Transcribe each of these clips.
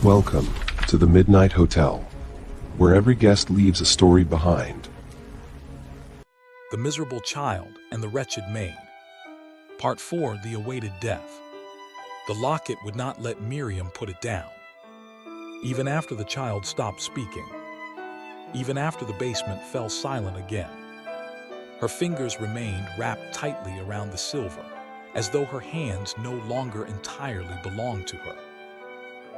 Welcome to the Midnight Hotel, where every guest leaves a story behind. The Miserable Child and the Wretched Maid. Part 4, The Awaited Death. The locket would not let Miriam put it down. Even after the child stopped speaking. Even after the basement fell silent again. Her fingers remained wrapped tightly around the silver, as though her hands no longer entirely belonged to her.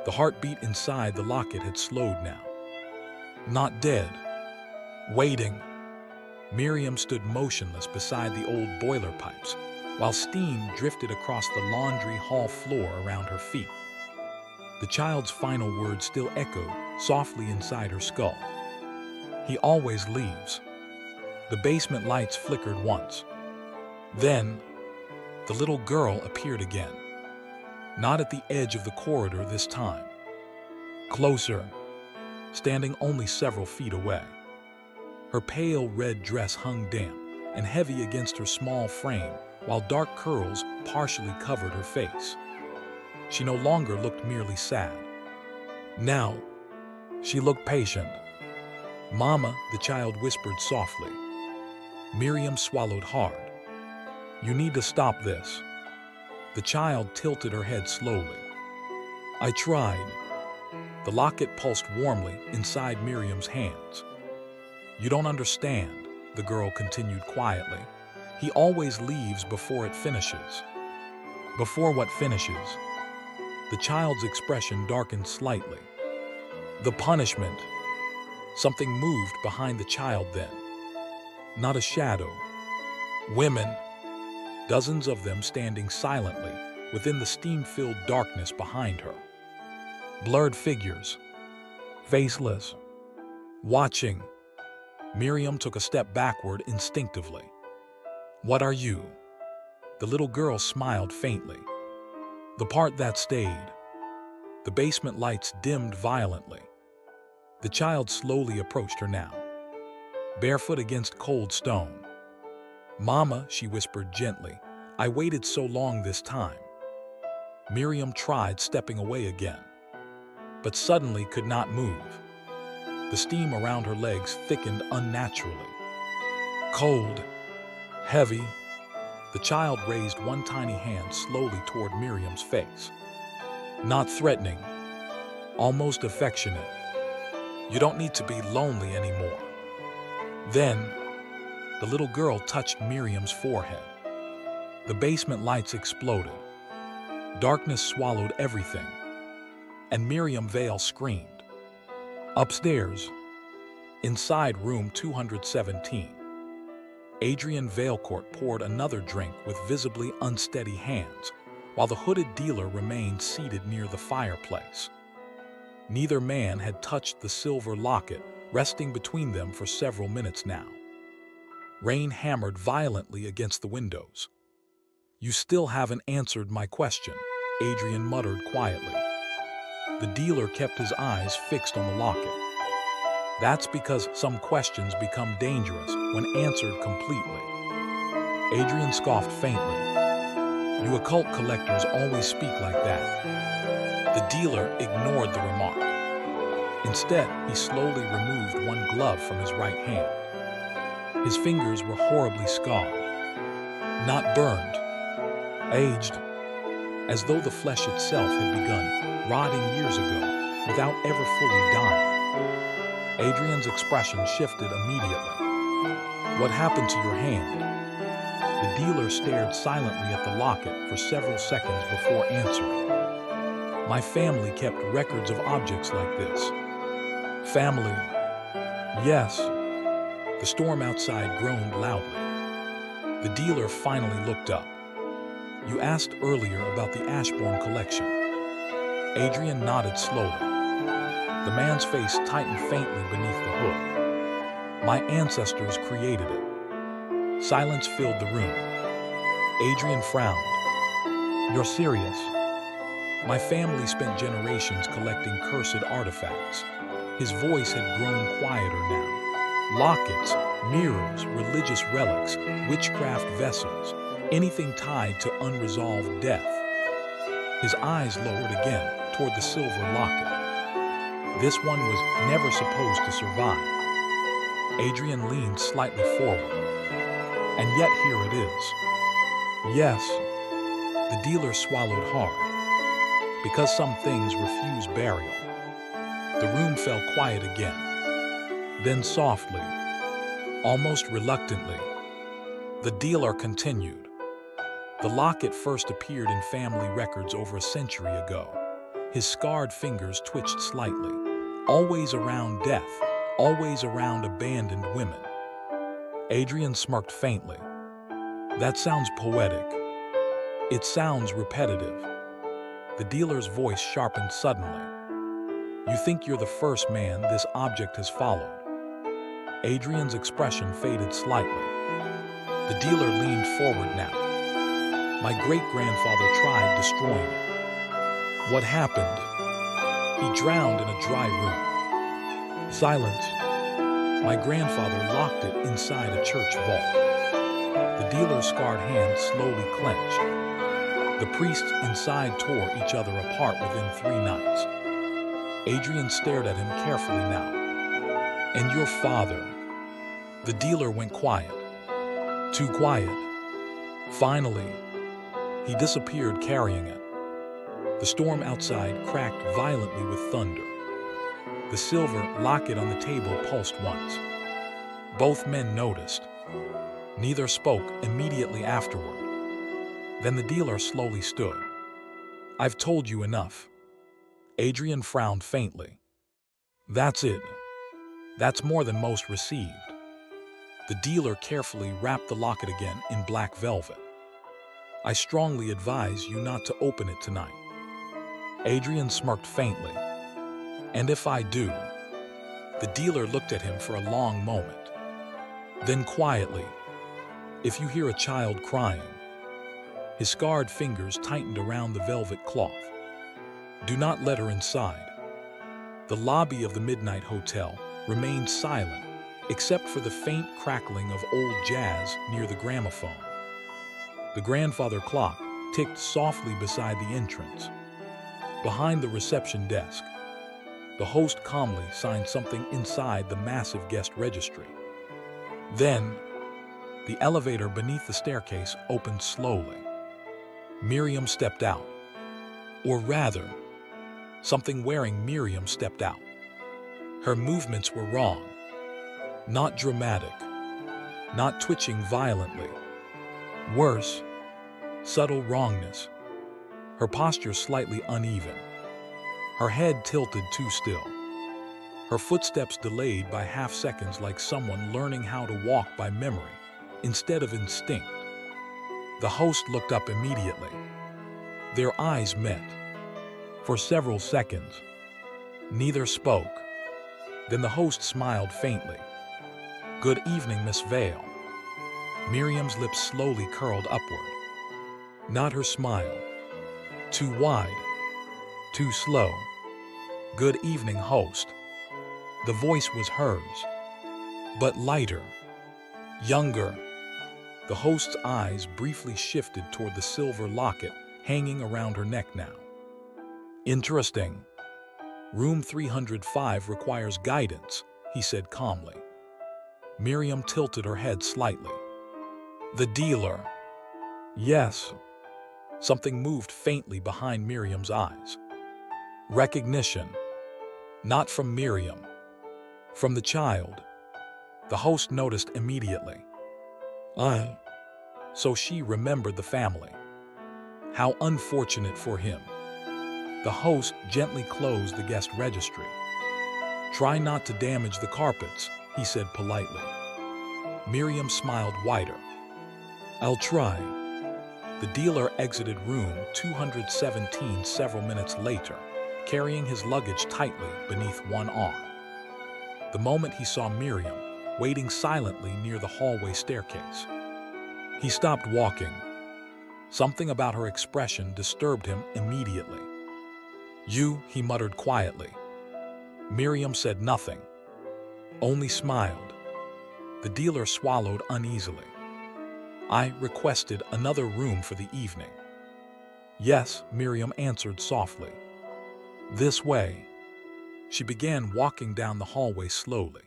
The heartbeat inside the locket had slowed now. Not dead. Waiting. Miriam stood motionless beside the old boiler pipes, while steam drifted across the laundry hall floor around her feet. The child's final words still echoed softly inside her skull. He always leaves. The basement lights flickered once. Then, the little girl appeared again. Not at the edge of the corridor this time. Closer, standing only several feet away. Her pale red dress hung damp and heavy against her small frame, while dark curls partially covered her face. She no longer looked merely sad. Now, she looked patient. "Mama," the child whispered softly. Miriam swallowed hard. "You need to stop this." The child tilted her head slowly. "I tried." The locket pulsed warmly inside Miriam's hands. "You don't understand," the girl continued quietly. "He always leaves before it finishes." "Before what finishes?" The child's expression darkened slightly. "The punishment." Something moved behind the child then. Not a shadow. Women. Dozens of them standing silently within the steam-filled darkness behind her. Blurred figures. Faceless. Watching. Miriam took a step backward instinctively. "What are you?" The little girl smiled faintly. "The part that stayed." The basement lights dimmed violently. The child slowly approached her now, barefoot against cold stone. "Mama," she whispered gently, "I waited so long this time." Miriam tried stepping away again, but suddenly could not move. The steam around her legs thickened unnaturally. Cold, heavy, the child raised one tiny hand slowly toward Miriam's face. Not threatening, almost affectionate. "You don't need to be lonely anymore." Then, the little girl touched Miriam's forehead. The basement lights exploded. Darkness swallowed everything, and Miriam Vale screamed. Upstairs, inside room 217, Adrian Valecourt poured another drink with visibly unsteady hands, while the hooded dealer remained seated near the fireplace. Neither man had touched the silver locket resting between them for several minutes now. Rain hammered violently against the windows. "You still haven't answered my question," Adrian muttered quietly. The dealer kept his eyes fixed on the locket. "That's because some questions become dangerous when answered completely." Adrian scoffed faintly. "You occult collectors always speak like that." The dealer ignored the remark. Instead, he slowly removed one glove from his right hand. His fingers were horribly scarred. Not burned. Aged. As though the flesh itself had begun rotting years ago without ever fully dying. Adrian's expression shifted immediately. "What happened to your hand?" The dealer stared silently at the locket for several seconds before answering. "My family kept records of objects like this." "Family?" "Yes." The storm outside groaned loudly. The dealer finally looked up. "You asked earlier about the Ashbourne collection." Adrian nodded slowly. The man's face tightened faintly beneath the hood. "My ancestors created it." Silence filled the room. Adrian frowned. "You're serious?" "My family spent generations collecting cursed artifacts." His voice had grown quieter now. Lockets, mirrors, religious relics, witchcraft vessels, anything tied to unresolved death. His eyes lowered again toward the silver locket. This one was never supposed to survive. Adrian leaned slightly forward. And yet here it is. Yes, the dealer swallowed hard. Because some things refuse burial. The room fell quiet again. Then softly, almost reluctantly, the dealer continued. The locket first appeared in family records over a century ago. His scarred fingers twitched slightly. Always around death, always around abandoned women. Adrian smirked faintly. That sounds poetic. It sounds repetitive. The dealer's voice sharpened suddenly. You think you're the first man this object has followed. Adrian's expression faded slightly. The dealer leaned forward now. My great-grandfather tried destroying it. What happened? He drowned in a dry room. Silence. My grandfather locked it inside a church vault. The dealer's scarred hands slowly clenched. The priests inside tore each other apart within 3 nights. Adrian stared at him carefully now. And your father? The dealer went quiet. Too quiet. Finally, he disappeared carrying it. The storm outside cracked violently with thunder. The silver locket on the table pulsed once. Both men noticed. Neither spoke immediately afterward. Then the dealer slowly stood. I've told you enough. Adrian frowned faintly. That's it. That's more than most received. The dealer carefully wrapped the locket again in black velvet. I strongly advise you not to open it tonight. Adrian smirked faintly. And if I do? The dealer looked at him for a long moment. Then quietly, if you hear a child crying. His scarred fingers tightened around the velvet cloth. Do not let her inside. The lobby of the Midnight Hotel remained silent, except for the faint crackling of old jazz near the gramophone. The grandfather clock ticked softly beside the entrance. Behind the reception desk, the host calmly signed something inside the massive guest registry. Then, the elevator beneath the staircase opened slowly. Miriam stepped out. Or rather, something wearing Miriam stepped out. Her movements were wrong. Not dramatic. Not twitching violently. Worse, subtle wrongness. Her posture slightly uneven. Her head tilted too still. Her footsteps delayed by half seconds like someone learning how to walk by memory instead of instinct. The host looked up immediately. Their eyes met. For several seconds, neither spoke. Then the host smiled faintly. Good evening, Miss Vale. Miriam's lips slowly curled upward. Not her smile. Too wide. Too slow. Good evening, host. The voice was hers, but lighter, younger. The host's eyes briefly shifted toward the silver locket hanging around her neck now. Interesting. Room 305 requires guidance, he said calmly. Miriam tilted her head slightly. The dealer. Yes. Something moved faintly behind Miriam's eyes. Recognition. Not from Miriam. From the child. The host noticed immediately. So she remembered the family. How unfortunate for him. The host gently closed the guest registry. Try not to damage the carpets, he said politely. Miriam smiled wider. I'll try. The dealer exited room 217 several minutes later, carrying his luggage tightly beneath one arm. The moment he saw Miriam, waiting silently near the hallway staircase, he stopped walking. Something about her expression disturbed him immediately. You, he muttered quietly. Miriam said nothing, only smiled. The dealer swallowed uneasily. I requested another room for the evening. Yes, Miriam answered softly. This way. She began walking down the hallway slowly.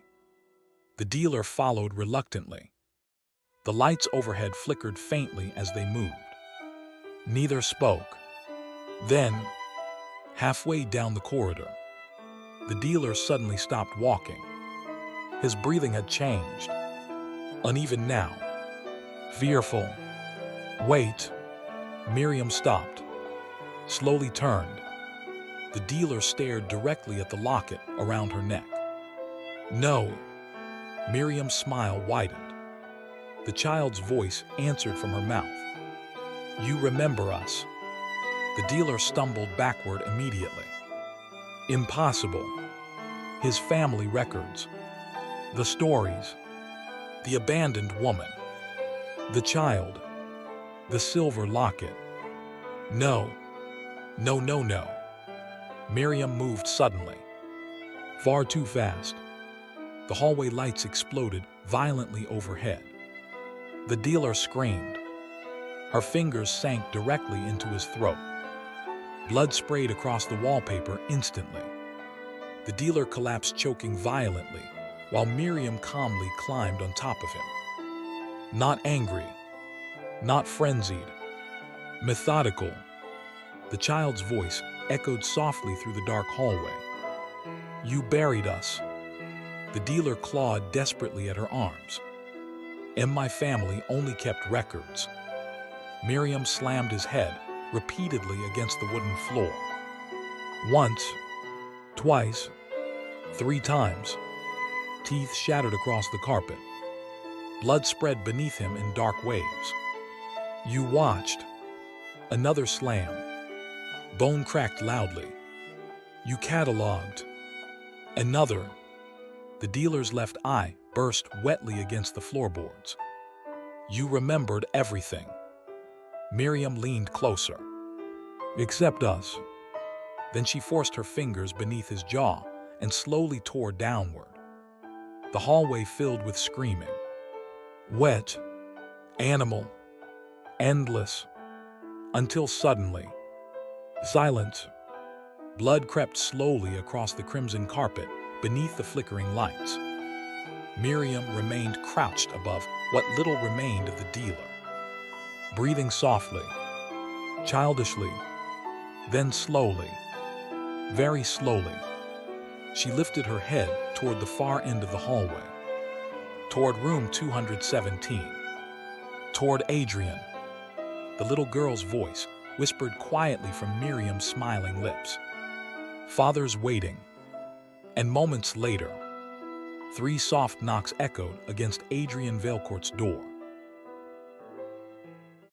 The dealer followed reluctantly. The lights overhead flickered faintly as they moved. Neither spoke. Then, halfway down the corridor, the dealer suddenly stopped walking. His breathing had changed. Uneven now. Fearful. Wait. Miriam stopped. Slowly turned. The dealer stared directly at the locket around her neck. No. Miriam's smile widened. The child's voice answered from her mouth. You remember us. The dealer stumbled backward immediately. Impossible. His family records. The stories. The abandoned woman. The child. The silver locket. No. No, no, no. Miriam moved suddenly. Far too fast. The hallway lights exploded violently overhead. The dealer screamed. Her fingers sank directly into his throat. Blood sprayed across the wallpaper instantly. The dealer collapsed, choking violently, while Miriam calmly climbed on top of him. Not angry. Not frenzied. Methodical. The child's voice echoed softly through the dark hallway. You buried us. The dealer clawed desperately at her arms. And my family only kept records. Miriam slammed his head repeatedly against the wooden floor. Once, twice, 3 times. Teeth shattered across the carpet. Blood spread beneath him in dark waves. You watched. Another slam. Bone cracked loudly. You cataloged. Another. The dealer's left eye burst wetly against the floorboards. You remembered everything. Miriam leaned closer. Except us. Then she forced her fingers beneath his jaw and slowly tore downward. The hallway filled with screaming. Wet. Animal. Endless. Until suddenly, silence. Blood crept slowly across the crimson carpet beneath the flickering lights. Miriam remained crouched above what little remained of the dealer, breathing softly, childishly, then slowly, very slowly, she lifted her head toward the far end of the hallway, toward room 217, toward Adrian. The little girl's voice whispered quietly from Miriam's smiling lips. Father's waiting. And moments later, 3 soft knocks echoed against Adrian Valecourt's door.